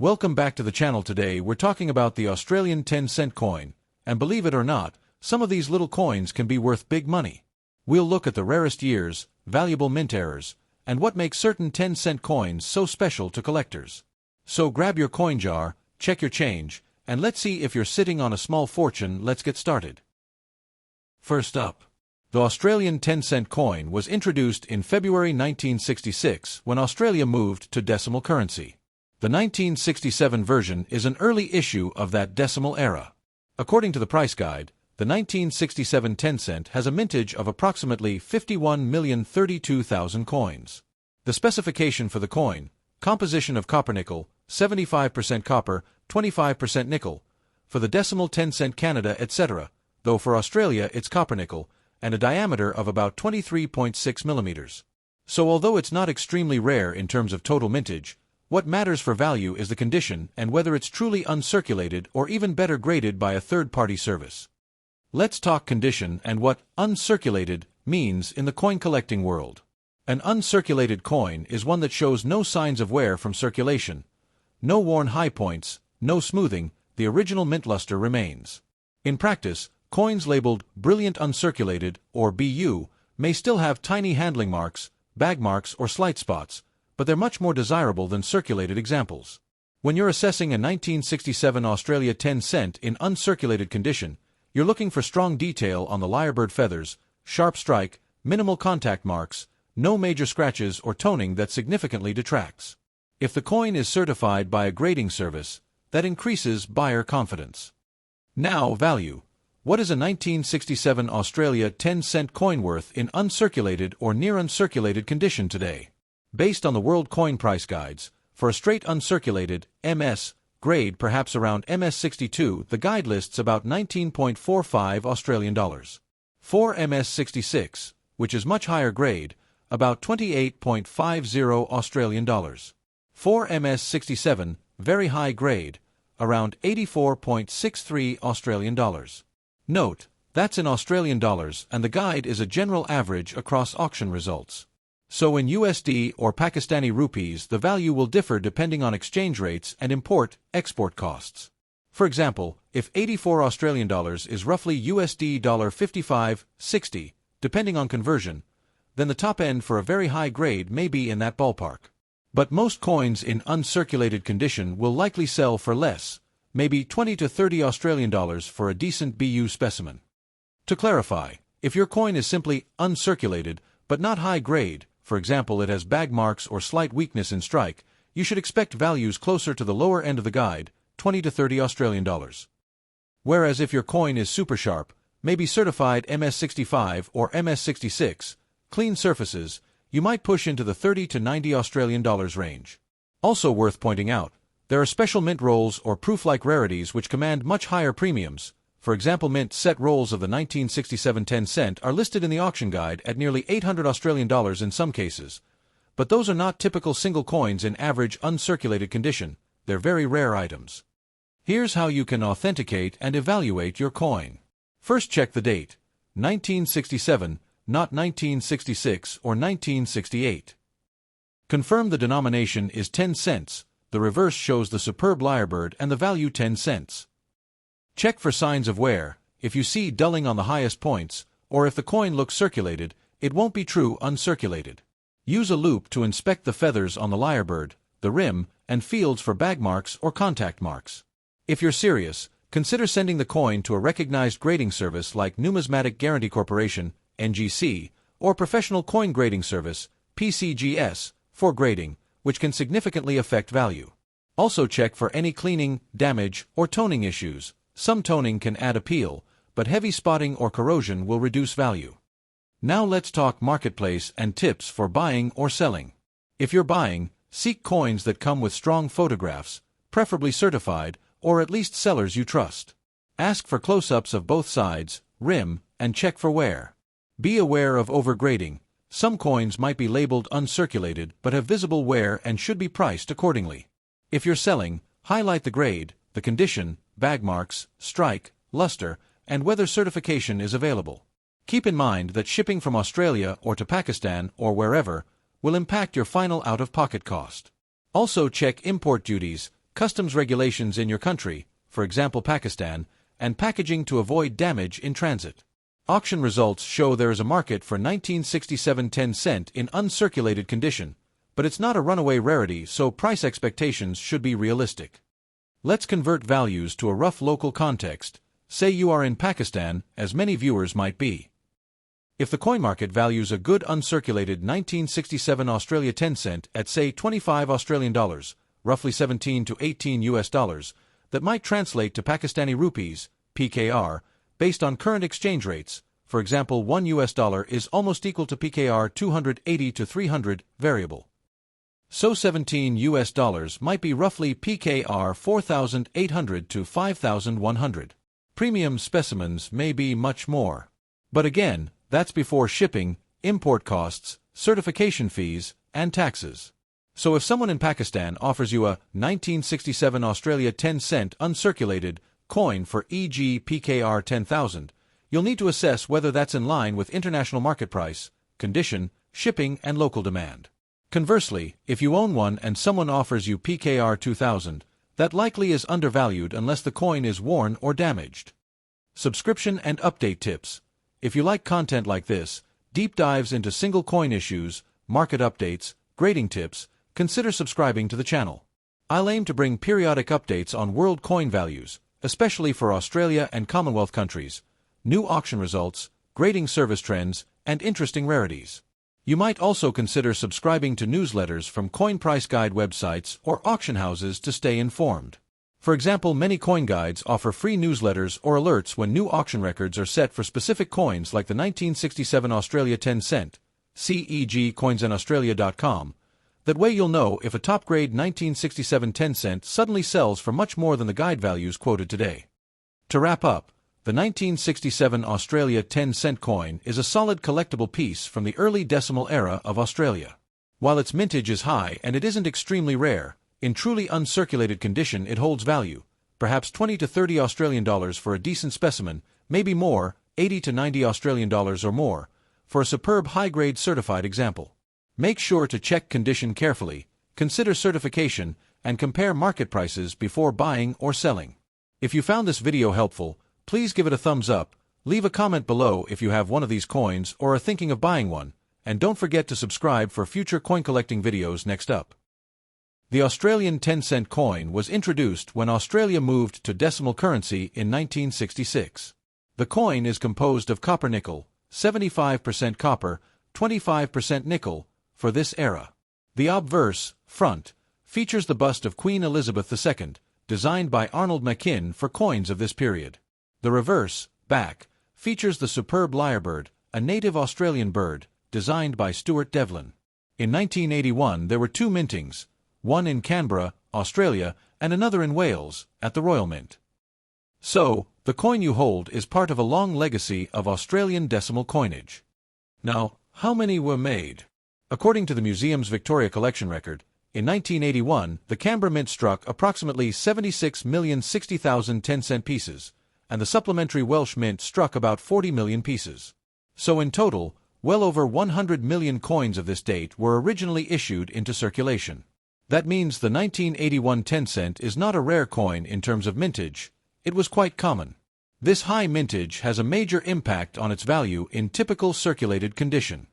Welcome back to the channel. Today we're talking about the Australian 10-cent coin, and believe it or not, some of these little coins can be worth big money. We'll look at the rarest years, valuable mint errors, and what makes certain 10-cent coins so special to collectors. So grab your coin jar, check your change, and let's see if you're sitting on a small fortune. Let's get started. First up, the Australian 10-cent coin was introduced in February 1966 when Australia moved to decimal currency. The 1967 version is an early issue of that decimal era. According to the price guide, the 1967 10-cent has a mintage of approximately 51,032,000 coins. The specification for the coin: composition of copper-nickel, 75% copper, 25% nickel, for the decimal 10-cent Canada, etc., though for Australia it's copper-nickel, and a diameter of about 23.6 millimeters. So although it's not extremely rare in terms of total mintage, what matters for value is the condition and whether it's truly uncirculated or even better graded by a third-party service. Let's talk condition and what uncirculated means in the coin collecting world. An uncirculated coin is one that shows no signs of wear from circulation, no worn high points, no smoothing, the original mint luster remains. In practice, coins labeled brilliant uncirculated, or BU, may still have tiny handling marks, bag marks, or slight spots, but they're much more desirable than circulated examples. When you're assessing a 1967 Australia 10-cent in uncirculated condition, you're looking for strong detail on the lyrebird feathers, sharp strike, minimal contact marks, no major scratches or toning that significantly detracts. If the coin is certified by a grading service, that increases buyer confidence. Now, value. What is a 1967 Australia 10-cent coin worth in uncirculated or near uncirculated condition today? Based on the World Coin Price Guides, for a straight uncirculated, MS, grade perhaps around MS62, the guide lists about 19.45 Australian dollars. For MS66, which is much higher grade, about 28.50 Australian dollars. For MS67, very high grade, around 84.63 Australian dollars. Note, that's in Australian dollars, and the guide is a general average across auction results. So in USD or Pakistani rupees, the value will differ depending on exchange rates and import-export costs. For example, if 84 Australian dollars is roughly USD $55.60, depending on conversion, then the top end for a very high grade may be in that ballpark. But most coins in uncirculated condition will likely sell for less, maybe 20 to 30 Australian dollars for a decent BU specimen. To clarify, if your coin is simply uncirculated but not high grade, for example it has bag marks or slight weakness in strike, you should expect values closer to the lower end of the guide, 20 to 30 Australian dollars. Whereas if your coin is super sharp, maybe certified MS65 or MS66, clean surfaces, you might push into the 30 to 90 Australian dollars range. Also worth pointing out, there are special mint rolls or proof-like rarities which command much higher premiums. For example, mint set rolls of the 1967 10-cent are listed in the auction guide at nearly 800 Australian dollars in some cases. But those are not typical single coins in average uncirculated condition, they're very rare items. Here's how you can authenticate and evaluate your coin. First, check the date: 1967, not 1966 or 1968. Confirm the denomination is 10 cents, the reverse shows the superb lyrebird and the value 10 cents. Check for signs of wear. If you see dulling on the highest points, or if the coin looks circulated, it won't be true uncirculated. Use a loupe to inspect the feathers on the lyrebird, the rim, and fields for bag marks or contact marks. If you're serious, consider sending the coin to a recognized grading service like Numismatic Guarantee Corporation, NGC, or Professional Coin Grading Service, PCGS, for grading, which can significantly affect value. Also check for any cleaning, damage, or toning issues. Some toning can add appeal, but heavy spotting or corrosion will reduce value. Now let's talk marketplace and tips for buying or selling. If you're buying, seek coins that come with strong photographs, preferably certified, or at least sellers you trust. Ask for close-ups of both sides, rim, and check for wear. Be aware of overgrading. Some coins might be labeled uncirculated but have visible wear and should be priced accordingly. If you're selling, highlight the grade, the condition, bag marks, strike, luster, and whether certification is available. Keep in mind that shipping from Australia or to Pakistan or wherever will impact your final out-of-pocket cost. Also check import duties, customs regulations in your country, for example Pakistan, and packaging to avoid damage in transit. Auction results show there is a market for 1967 10 cent in uncirculated condition, but it's not a runaway rarity, so price expectations should be realistic. Let's convert values to a rough local context. Say you are in Pakistan, as many viewers might be. If the coin market values a good uncirculated 1967 Australia 10 cent at say 25 Australian dollars, roughly 17 to 18 US dollars, that might translate to Pakistani rupees, PKR, based on current exchange rates. For example, 1 US dollar is almost equal to PKR 280 to 300, variable. So 17 US dollars might be roughly PKR 4,800 to 5,100. Premium specimens may be much more. But again, that's before shipping, import costs, certification fees, and taxes. So if someone in Pakistan offers you a 1967 Australia 10 cent uncirculated coin for e.g. PKR 10,000, you'll need to assess whether that's in line with international market price, condition, shipping, and local demand. Conversely, if you own one and someone offers you PKR 2000, that likely is undervalued unless the coin is worn or damaged. Subscription and update tips. If you like content like this, deep dives into single coin issues, market updates, grading tips, consider subscribing to the channel. I'll aim to bring periodic updates on world coin values, especially for Australia and Commonwealth countries, new auction results, grading service trends, and interesting rarities. You might also consider subscribing to newsletters from coin price guide websites or auction houses to stay informed. For example, many coin guides offer free newsletters or alerts when new auction records are set for specific coins like the 1967 Australia 10 cent, CEG coinsinaustralia.com. That way you'll know if a top-grade 1967 10 cent suddenly sells for much more than the guide values quoted today. To wrap up, the 1967 Australia 10 cent coin is a solid collectible piece from the early decimal era of Australia. While its mintage is high and it isn't extremely rare, in truly uncirculated condition it holds value, perhaps 20 to 30 Australian dollars for a decent specimen, maybe more, 80 to 90 Australian dollars or more, for a superb high-grade certified example. Make sure to check condition carefully, consider certification, and compare market prices before buying or selling. If you found this video helpful, please give it a thumbs up, leave a comment below if you have one of these coins or are thinking of buying one, and don't forget to subscribe for future coin collecting videos next up. The Australian 10 cent coin was introduced when Australia moved to decimal currency in 1966. The coin is composed of copper-nickel, 75% copper, 25% nickel, for this era. The obverse, front, features the bust of Queen Elizabeth II, designed by Arnold Machin for coins of this period. The reverse, back, features the superb lyrebird, a native Australian bird, designed by Stuart Devlin. In 1981 there were two mintings, one in Canberra, Australia, and another in Wales, at the Royal Mint. So, the coin you hold is part of a long legacy of Australian decimal coinage. Now, how many were made? According to the museum's Victoria Collection record, in 1981 the Canberra Mint struck approximately 76,060,000 10-cent pieces, and the supplementary Welsh Mint struck about 40 million pieces. So in total, well over 100 million coins of this date were originally issued into circulation. That means the 1981 10 cent is not a rare coin in terms of mintage, it was quite common. This high mintage has a major impact on its value in typical circulated condition.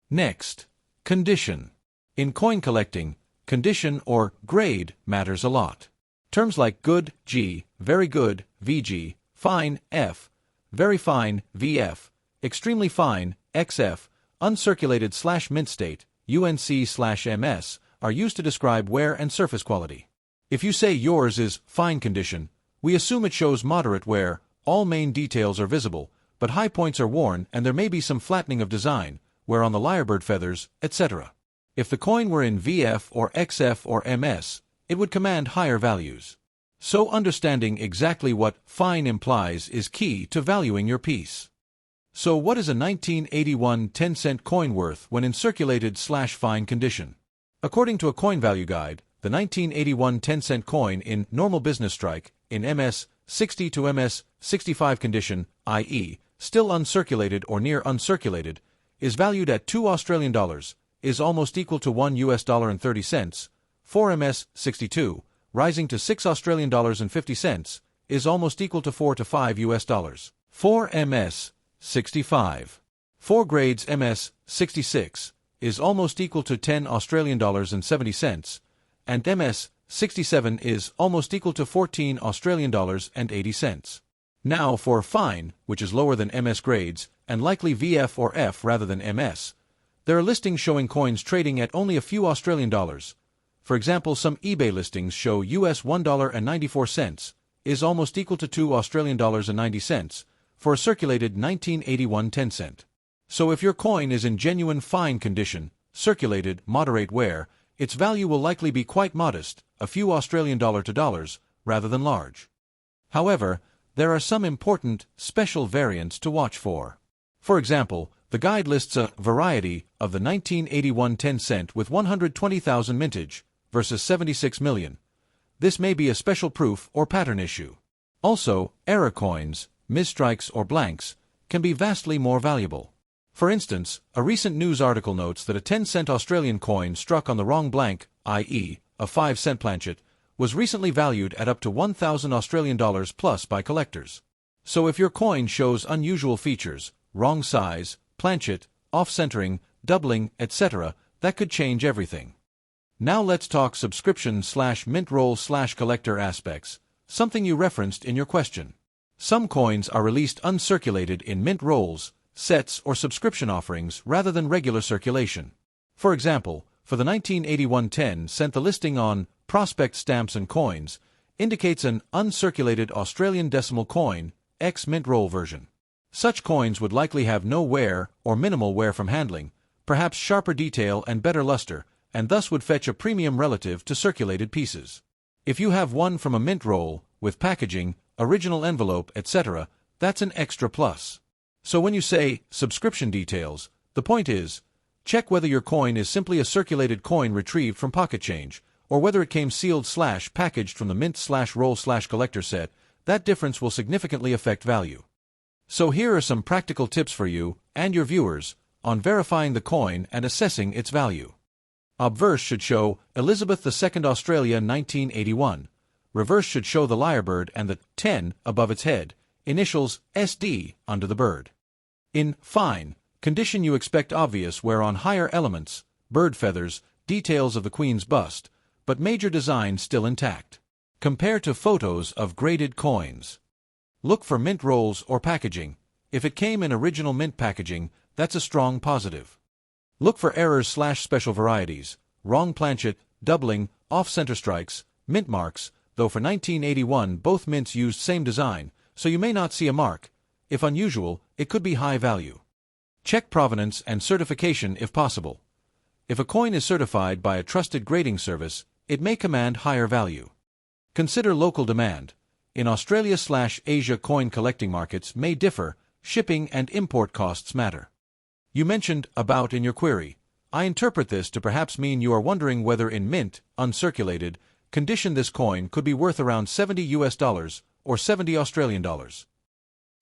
Next, condition. In coin collecting, condition or grade matters a lot. Terms like good, G, very good, VG, fine, F, very fine, VF, extremely fine, XF, uncirculated/mint state, UNC/MS, are used to describe wear and surface quality. If you say yours is fine condition, we assume it shows moderate wear, all main details are visible, but high points are worn and there may be some flattening of design, wear on the lyrebird feathers, etc. If the coin were in VF or XF or MS, it would command higher values. So understanding exactly what fine implies is key to valuing your piece. So what is a 1981 10-cent coin worth when in circulated/fine condition? According to a coin value guide, the 1981 10-cent coin in normal business strike, in MS 60 to MS 65 condition, i.e., still uncirculated or near uncirculated, is valued at 2 Australian dollars, is almost equal to 1 US dollar and 30 cents, 4 MS 62, rising to $6.50, is almost equal to 4 to 5 US dollars. 4 MS 65. 4 grades MS 66 is almost equal to 10 Australian dollars and 70 cents, and MS 67 is almost equal to 14 Australian dollars and 80 cents. Now for fine, which is lower than MS grades, and likely VF or F rather than MS, there are listings showing coins trading at only a few Australian dollars. For example, some eBay listings show US $1.94 is almost equal to 2 Australian dollars and 90 cents for a circulated 1981 10-cent. So if your coin is in genuine fine condition, circulated, moderate wear, its value will likely be quite modest, a few Australian dollar to dollars, rather than large. However, there are some important, special variants to watch for. For example, the guide lists a variety of the 1981 10-cent with 120,000 mintage versus 76 million. This may be a special proof or pattern issue. Also, error coins, misstrikes or blanks, can be vastly more valuable. For instance, a recent news article notes that a 10-cent Australian coin struck on the wrong blank, i.e., a 5-cent planchet, was recently valued at up to 1,000 Australian dollars plus by collectors. So if your coin shows unusual features, wrong size, planchet, off-centering, doubling, etc., that could change everything. Now let's talk subscription/mint roll/collector aspects, something you referenced in your question. Some coins are released uncirculated in mint rolls, sets or subscription offerings rather than regular circulation. For example, for the 1981 10-cent, the listing on Prospect Stamps and Coins indicates an uncirculated Australian decimal coin, ex-mint roll version. Such coins would likely have no wear or minimal wear from handling, perhaps sharper detail and better luster, and thus would fetch a premium relative to circulated pieces. If you have one from a mint roll, with packaging, original envelope, etc., that's an extra plus. So when you say subscription details, the point is, check whether your coin is simply a circulated coin retrieved from pocket change, or whether it came sealed/packaged from the mint/roll/collector set. That difference will significantly affect value. So here are some practical tips for you and your viewers on verifying the coin and assessing its value. Obverse should show Elizabeth II Australia 1981. Reverse should show the lyrebird and the 10 above its head, initials SD under the bird. In fine condition, you expect obvious wear on higher elements, bird feathers, details of the Queen's bust, but major design still intact. Compare to photos of graded coins. Look for mint rolls or packaging. If it came in original mint packaging, that's a strong positive. Look for errors/special varieties, wrong planchet, doubling, off-center strikes, mint marks, though for 1981 both mints used same design, so you may not see a mark. If unusual, it could be high value. Check provenance and certification if possible. If a coin is certified by a trusted grading service, it may command higher value. Consider local demand. In Australia/Asia, coin collecting markets may differ, shipping and import costs matter. You mentioned about in your query. I interpret this to perhaps mean you are wondering whether in mint, uncirculated, condition this coin could be worth around 70 US dollars or 70 Australian dollars.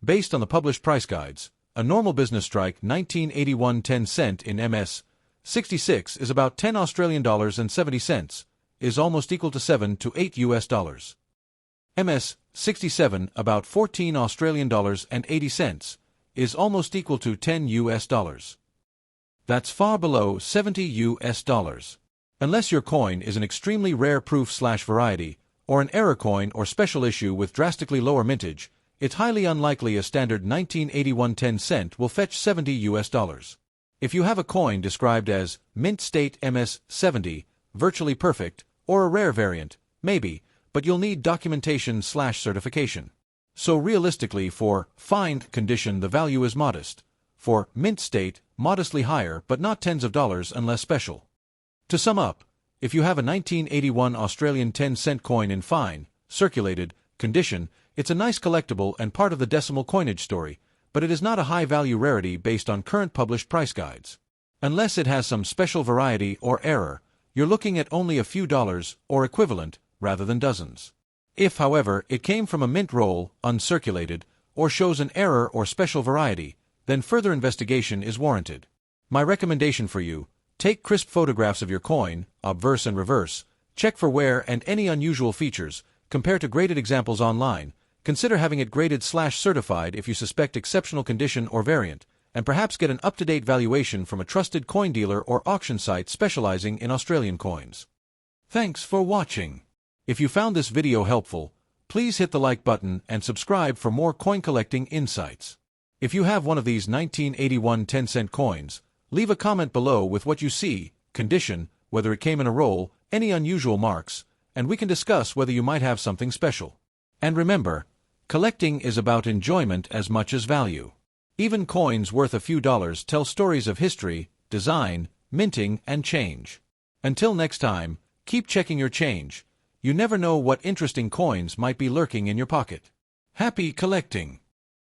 Based on the published price guides, a normal business strike 1981 10-cent in MS 66 is about 10 Australian dollars and 70 cents, is almost equal to 7 to 8 US dollars. MS 67 about 14 Australian dollars and 80 cents, is almost equal to 10 US dollars. That's far below 70 US dollars. Unless your coin is an extremely rare proof/variety, or an error coin or special issue with drastically lower mintage, it's highly unlikely a standard 1981 10-cent will fetch 70 US dollars. If you have a coin described as mint state MS 70, virtually perfect, or a rare variant, maybe, but you'll need documentation/certification. So realistically, for fine condition the value is modest. For mint state, modestly higher but not tens of dollars unless special. To sum up, if you have a 1981 Australian 10-cent coin in fine, circulated, condition, it's a nice collectible and part of the decimal coinage story, but it is not a high-value rarity based on current published price guides. Unless it has some special variety or error, you're looking at only a few dollars or equivalent rather than dozens. If, however, it came from a mint roll, uncirculated, or shows an error or special variety, then further investigation is warranted. My recommendation for you: take crisp photographs of your coin, obverse and reverse, Check for wear and any unusual features, compare to graded examples online, consider having it graded/certified if you suspect exceptional condition or variant, and perhaps get an up-to-date valuation from a trusted coin dealer or auction site specializing in Australian coins. Thanks for watching. If you found this video helpful, please hit the like button and subscribe for more coin collecting insights. If you have one of these 1981 10-cent coins, leave a comment below with what you see, condition, whether it came in a roll, any unusual marks, and we can discuss whether you might have something special. And remember, collecting is about enjoyment as much as value. Even coins worth a few dollars tell stories of history, design, minting, and change. Until next time, keep checking your change. You never know what interesting coins might be lurking in your pocket. Happy collecting!